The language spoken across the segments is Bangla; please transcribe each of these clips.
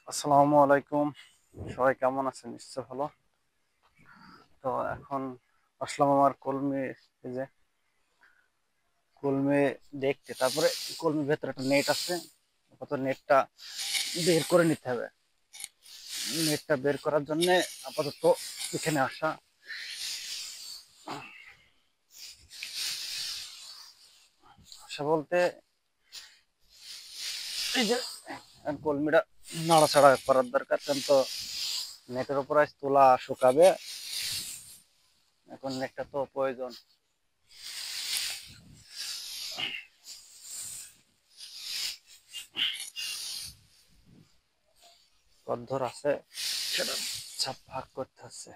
আসসালামু আলাইকুম। সবাই কেমন আছেন? নিশ্চয় ভালো। তো এখন আসলাম আমার কলমে, এই যে কলমে দেখতে। তারপরে কলমের ভেতরে একটা নেট আছে, আপাতত নেটটা বের করে নিতে হবে। নেটটা বের করার জন্য আপাতত এখানে আসা। আসা বলতে এই যে কলমিটা নাড়াচাড়া করার দরকার, কারণ তো নেটের উপর আজ তোলা শুকাবে, এখন নেটটা তো প্রয়োজন। কদ্দর আছে সেটা ছাপ ভাগ করতে হচ্ছে।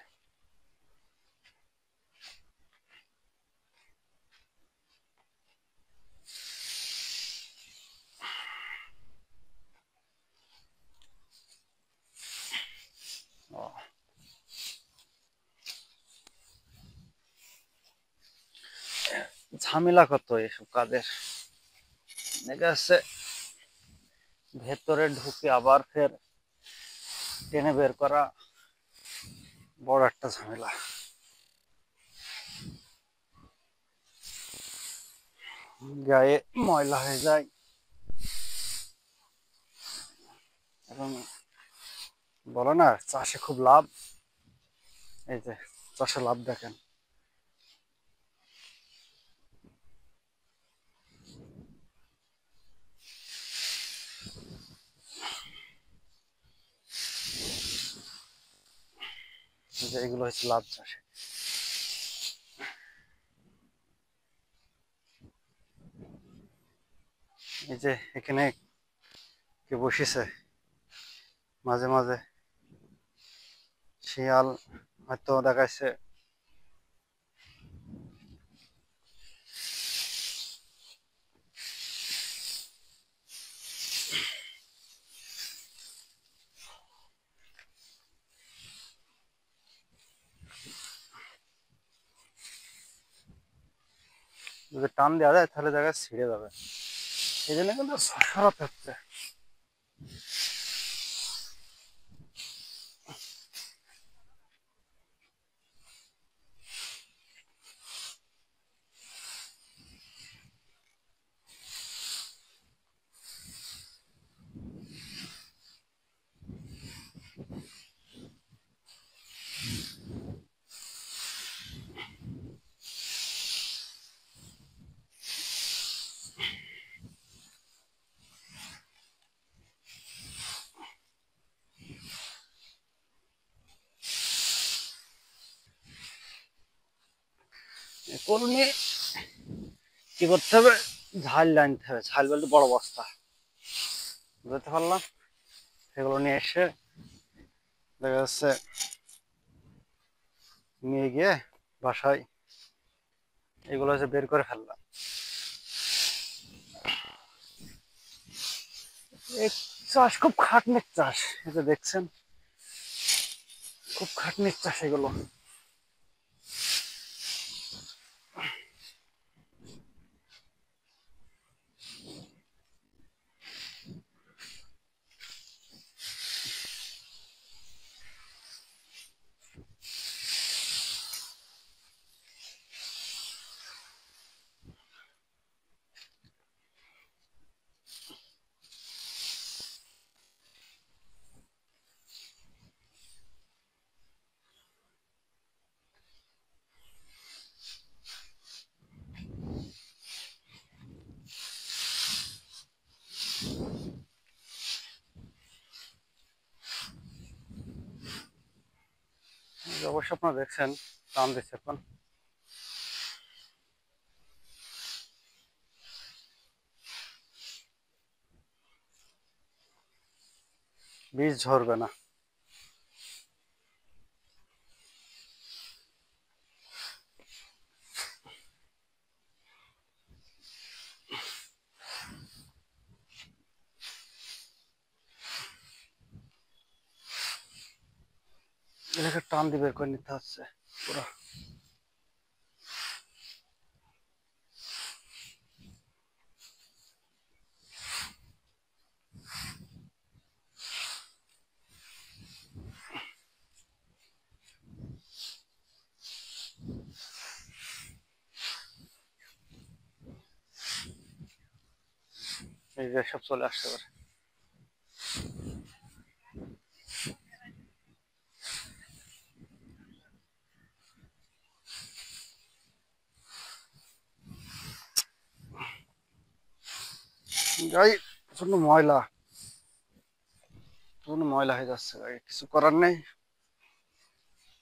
ঝামেলা কত এসব কাজের, দেখা যাচ্ছে ভেতরে ঢুকে আবার ফের টেনে বের করা বড় একটা ঝামেলা। গায়ে ময়লা হয়ে যায় এবং বলে না চাষে খুব লাভ। এই যে চাষে লাভ দেখেন, এই যে এগুলো হচ্ছে লাভ চাষে। এই যে এখানে কে বসেছে, মাঝে মাঝে শিয়াল হয়তো দেখাচ্ছে। যদি টান দেওয়া যায় তাহলে জায়গায় ছিঁড়ে যাবে, এই জন্য কিন্তু সরাতে হচ্ছে। কলমে কি করতে হবে, ঝাল আনতে হবে। ঝাল বলতে বড় বস্তা, বুঝতে পারলাম। সেগুলো নিয়ে এসে দেখা যাচ্ছে নিয়ে গিয়ে বাসায় এগুলো হচ্ছে বের করে ফেললাম। এই চাষ খুব খাটনির চাষ, এই যে দেখছেন খুব খাটনির চাষ এগুলো। অবশ্য আপনারা দেখছেন টান দিচ্ছে এখন, বীজ ঝরবে না। এটাকে টান দিয়ে বের করে নিতে হচ্ছে পুরো। এই যে সব চলে আসতে পারে। গাড়ি প্রচন্ড ময়লা, প্রচন্ড ময়লা হয়ে যাচ্ছে গাড়ি, কিছু করার নেই,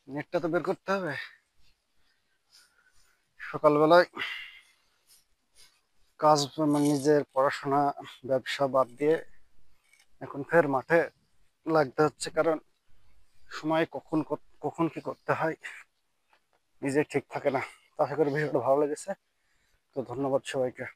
নেটটা তো বের করতে হবে। সকালবেলায় কাজ মানে নিজের পড়াশোনা ব্যবসা বাদ দিয়ে এখন ফের মাঠে লাগতে হচ্ছে, কারণ সময় কখন কখন কি করতে হয় নিজে ঠিক থাকে না। তো আশা করি ভিডিওটা ভালো লেগেছে, তো ধন্যবাদ সবাইকে।